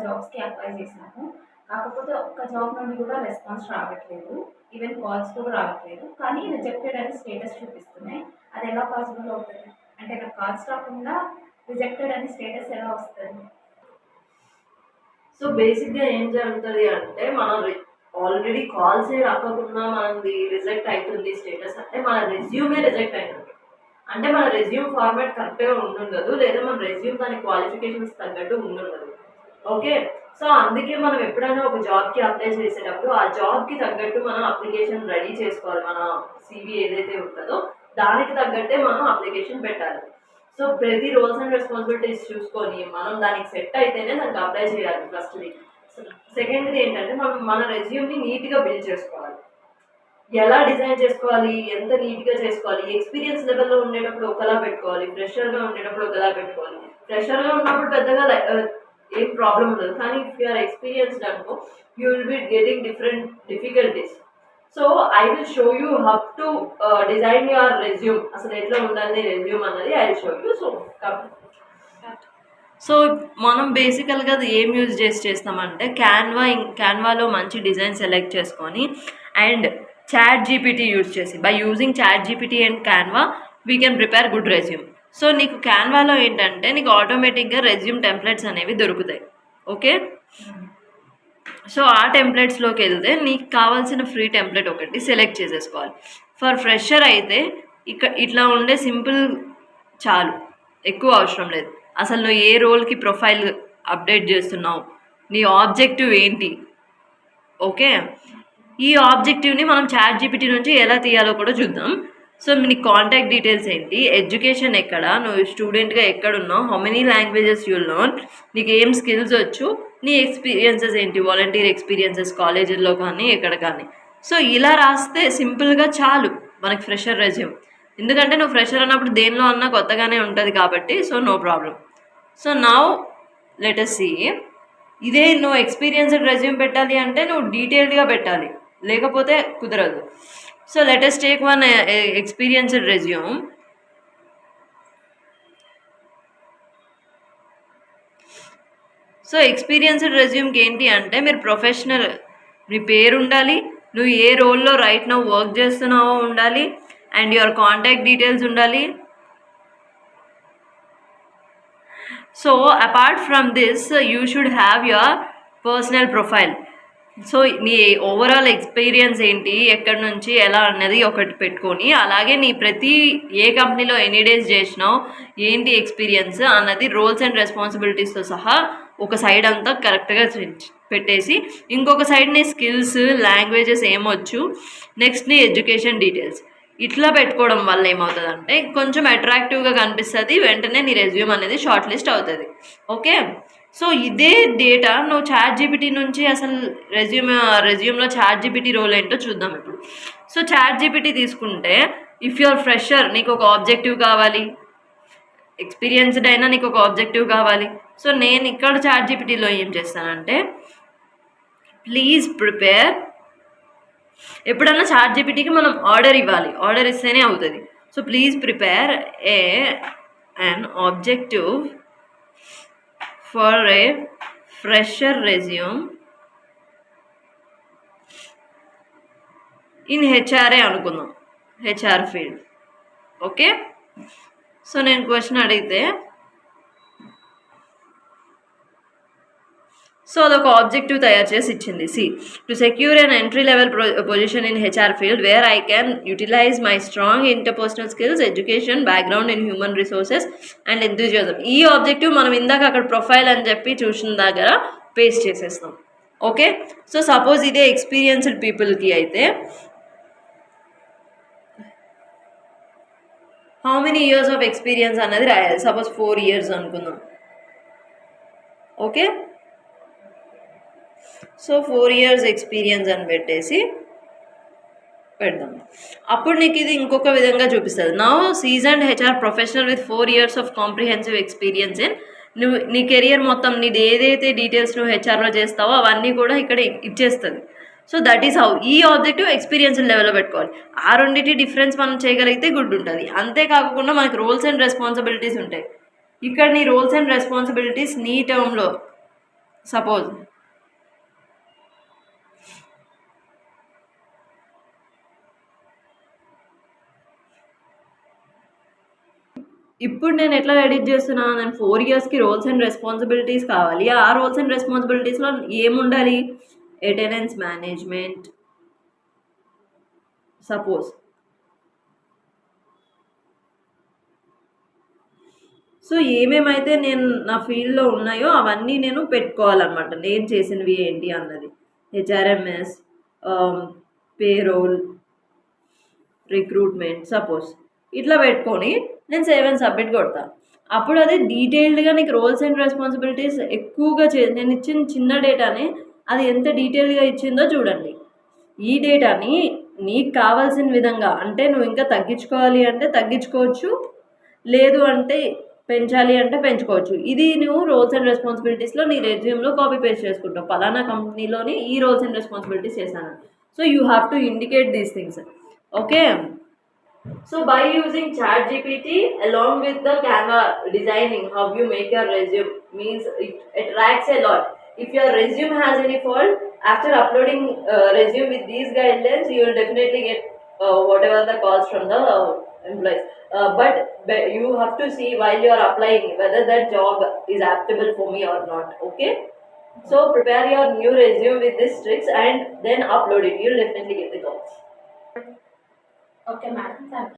జాబ్స్‌కి అప్లై చేశాను. కాకపోతే ఒక్క జాబ్ నుండి కూడా రెస్పాన్స్ రావట్లేదు. ఈవెన్ కాల్స్ కూడా రావట్లేదు. కానీ రిజెక్టెడ్ అని స్టేటస్ చూపిస్తున్నాయి. అది ఎలా పాసిబుల్ అవుతది? అంటే నాకు కాల్స్ రాకుండా రిజెక్టెడ్ అని స్టేటస్ ఎలా వస్తది? సో బేసిక్గా ఏం జరుగుతుంది అంటే మనం ఆల్రెడీ కాల్స్ రాకుండా మనది రిజెక్ట్ అవుతుంది స్టేటస్ అంటే మన రెజ్యూమే రిజెక్ట్ అవుతుంది. అంటే మన రెజ్యూమ్ ఫార్మాట్ కరెక్ట్గా ఉండుండదు, లేదా మన రెజ్యూమ్ దాని క్వాలిఫికేషన్స్ తగ్గట్టు ఉండుండదు. ఓకే, సో అందుకే మనం ఎప్పుడైనా ఒక జాబ్కి అప్లై చేసేటప్పుడు ఆ జాబ్కి తగ్గట్టు మనం అప్లికేషన్ రెడీ చేసుకోవాలి. మన CV ఏదైతే ఉంటుందో దానికి తగ్గట్టే మనం అప్లికేషన్ పెట్టాలి. సో ప్రతి రోల్స్ అండ్ రెస్పాన్సిబిలిటీస్ చూసుకొని మనం దానికి సెట్ అయితేనే దానికి అప్లై చేయాలి ఫస్ట్ది. సెకండ్ది ఏంటంటే మనం మన రెజ్యూమ్ని నీట్గా బిల్డ్ చేసుకోవాలి. ఎలా డిజైన్ చేసుకోవాలి, ఎంత నీట్గా చేసుకోవాలి, ఎక్స్పీరియన్స్ లెవెల్లో ఉండేటప్పుడు ఒకలా పెట్టుకోవాలి, ఫ్రెషర్గా ఉండేటప్పుడు ఒకలా పెట్టుకోవాలి. ఫ్రెషర్గా ఉన్నప్పుడు పెద్దగా ఏం ప్రాబ్లం ఉండదు, కానీ ఇఫ్ యూఆర్ ఎక్స్పీరియన్స్డ్ అనుకో you will be getting different difficulties. So I will show you how to design your resume, అసలు ఎట్లా ఉండాలి రెజ్యూమ్ అన్నది I will show you. So మనం బేసికల్గా అది ఏం యూజ్ చేస్తామంటే క్యాన్వాలో మంచి డిజైన్ సెలెక్ట్ చేసుకొని అండ్ ChatGPT యూజ్ చేసి by using ChatGPT and Canva we can prepare good resume. So నీకు క్యాన్వాలో ఏంటంటే నీకు ఆటోమేటిక్గా రెజ్యూమ్ టెంప్లెట్స్ అనేవి దొరుకుతాయి. ఓకే, సో ఆ టెంప్లెట్స్లోకి వెళ్తే నీకు కావాల్సిన ఫ్రీ టెంప్లెట్ ఒకటి సెలెక్ట్ చేసేసుకోవాలి. ఫర్ ఫ్రెషర్ అయితే ఇట్లా ఉండే సింపుల్ చాలు, ఎక్కువ అవసరం లేదు. అసలు నువ్వు ఏ రోల్కి ప్రొఫైల్ అప్డేట్ చేస్తున్నావు, నీ ఆబ్జెక్టివ్ ఏంటి, ఓకే, ఈ ఆబ్జెక్టివ్ని మనం ChatGPT నుంచి ఎలా తీయాలో కూడా చూద్దాం. సో నీ కాంటాక్ట్ డీటెయిల్స్ ఏంటి, ఎడ్యుకేషన్ ఎక్కడ, నువ్వు స్టూడెంట్గా ఎక్కడున్నావు, how many languages you learn, నీకు ఏం స్కిల్స్ వచ్చు, నీ ఎక్స్పీరియన్సెస్ ఏంటి, వాలంటీర్ ఎక్స్పీరియన్సెస్ కాలేజీల్లో కానీ ఎక్కడ కానీ. సో ఇలా రాస్తే సింపుల్గా చాలు మనకి ఫ్రెషర్ రెజ్యూమ్. ఎందుకంటే నువ్వు ఫ్రెషర్ అన్నప్పుడు దేనిలో అన్నా కొత్తగానే ఉంటుంది కాబట్టి so no problem. So now let us see, ఇదే నువ్వు ఎక్స్పీరియన్స్డ్ రెజ్యూమ్ పెట్టాలి అంటే నువ్వు డీటెయిల్డ్గా పెట్టాలి, లేకపోతే కుదరదు. So let us take one experienced resume. So experienced రెజ్యూమ్కి ఏంటి అంటే మీరు ప్రొఫెషనల్, నీ పేరు ఉండాలి, నువ్వు ఏ రోల్లో రైట్ నౌ వర్క్ చేస్తున్నావో ఉండాలి, అండ్ యువర్ కాంటాక్ట్ డీటెయిల్స్ ఉండాలి. So apart from this you should have your personal profile. So నీ ఓవరాల్ ఎక్స్పీరియన్స్ ఏంటి, ఎక్కడి నుంచి ఎలా అన్నది ఒకటి పెట్టుకొని, అలాగే నీ ప్రతి ఏ కంపెనీలో ఎన్ని డేస్ చేసినావు, ఏంటి ఎక్స్పీరియన్స్ అన్నది రోల్స్ అండ్ రెస్పాన్సిబిలిటీస్తో సహా ఒక సైడ్ అంతా కరెక్ట్గా పెట్టేసి ఇంకొక సైడ్ నీ స్కిల్స్, లాంగ్వేజెస్ ఏమొచ్చు, నెక్స్ట్ నీ ఎడ్యుకేషన్ డీటెయిల్స్ ఇట్లా పెట్టుకోవడం వల్ల ఏమవుతుందంటే కొంచెం అట్రాక్టివ్గా కనిపిస్తుంది, వెంటనే నీ రెజ్యూమ్ అనేది షార్ట్ లిస్ట్ అవుతుంది. ఓకే, సో ఇదే డేటా నువ్వు ChatGPT నుంచి అసలు రెజ్యూమ్లో ChatGPT రోల్ ఏంటో చూద్దాం ఇప్పుడు. సో ChatGPT తీసుకుంటే ఇఫ్ యువర్ ఫ్రెషర్ నీకు ఒక ఆబ్జెక్టివ్ కావాలి, ఎక్స్పీరియన్స్డ్ అయినా నీకు ఒక ఆబ్జెక్టివ్ కావాలి. సో నేను ఇక్కడ ChatGPTలో ఏం చేస్తానంటే ప్లీజ్ ప్రిపేర్, ఎప్పుడన్నా ChatGPTకి మనం ఆర్డర్ ఇవ్వాలి, ఆర్డర్ ఇస్తేనే అవుతుంది. So please prepare an objective for a fresher resume in HRA అనుకుందాం, HR ఫీల్డ్. ఓకే, సో నేను క్వశ్చన్ అడిగితే సో అదొక ఆబ్జెక్టివ్ తయారు చేసి ఇచ్చింది. సి to secure an entry level position in HR field where I can utilise my strong interpersonal skills, education, background in human resources and enthusiasm. ఈ ఆబ్జెక్టివ్ మనం ఇందాక అక్కడ ప్రొఫైల్ అని చెప్పి చూసిన దగ్గర పేస్ట్ చేసేస్తాం. ఓకే, సో సపోజ్ ఇదే ఎక్స్పీరియన్స్డ్ పీపుల్కి అయితే how many years of experience అన్నది రాయాలి. సపోజ్ 4 years అనుకుందాం. ఓకే, సో 4 years ఎక్స్పీరియన్స్ అని పెట్టేసి పెడదాం. అప్పుడు నీకు ఇది ఇంకొక విధంగా చూపిస్తుంది. Now seasoned HR professional with 4 years of comprehensive experience in, నువ్వు నీ కెరియర్ మొత్తం నీది ఏదైతే డీటెయిల్స్ నువ్వు HRలో చేస్తావో అవన్నీ కూడా ఇక్కడ ఇచ్చేస్తుంది. సో దట్ ఈస్ హౌ ఈ ఆబ్జెక్టివ్ ఎక్స్పీరియన్స్ లెవెల్లో పెట్టుకోవాలి. ఆ రెండింటి డిఫరెన్స్ మనం చేయగలిగితే గుడ్ ఉంటుంది. అంతేకాకుండా మనకి రోల్స్ అండ్ రెస్పాన్సిబిలిటీస్ ఉంటాయి. ఇక్కడ నీ రోల్స్ అండ్ రెస్పాన్సిబిలిటీస్ నీ టర్మ్లో సపోజ్ ఇప్పుడు నేను ఎట్లా ఎడిట్ చేస్తున్నా, నేను 4 ఇయర్స్కి రోల్స్ అండ్ రెస్పాన్సిబిలిటీస్ కావాలి. ఆ రోల్స్ అండ్ రెస్పాన్సిబిలిటీస్లో ఏముండాలి, అటెండెన్స్ మేనేజ్మెంట్ సపోజ్. సో ఏమేమైతే నేను నా ఫీల్డ్లో ఉన్నాయో అవన్నీ నేను పెట్టుకోవాలన్నమాట, నేను చేసినవి ఏంటి అన్నది. హెచ్ఆర్ఎంఎస్, పేరోల్, రిక్రూట్మెంట్ సపోజ్ ఇట్లా పెట్టుకొని నేను సేవ్ అండ్ సబ్మిట్ కొడతా. అప్పుడు అది డీటెయిల్డ్గా నీకు రోల్స్ అండ్ రెస్పాన్సిబిలిటీస్ ఎక్కువగా నేను ఇచ్చిన చిన్న డేటాని అది ఎంత డీటెయిల్డ్గా ఇచ్చిందో చూడండి. ఈ డేటాని నీకు కావాల్సిన విధంగా, అంటే నువ్వు ఇంకా తగ్గించుకోవాలి అంటే తగ్గించుకోవచ్చు, లేదు అంటే పెంచాలి అంటే పెంచుకోవచ్చు. ఇది నువ్వు రోల్స్ అండ్ రెస్పాన్సిబిలిటీస్లో నీ రెజ్యూమ్లో కాపీ పేస్ట్ చేసుకుంటావు, పలానా కంపెనీలోని ఈ రోల్స్ అండ్ రెస్పాన్సిబిలిటీస్ చేశాను. So you have to indicate these things. Okay, so by using ChatGPT along with the Canva designing, how you make your resume means it tracks a lot. If your resume has any fault, after uploading resume with these guidelines, you will definitely get whatever the calls from the employees. But you have to see while you are applying whether that job is applicable for me or not. Okay, so prepare your new resume with these tricks and then upload it. You will definitely get the calls. Okay, madam. Thank you.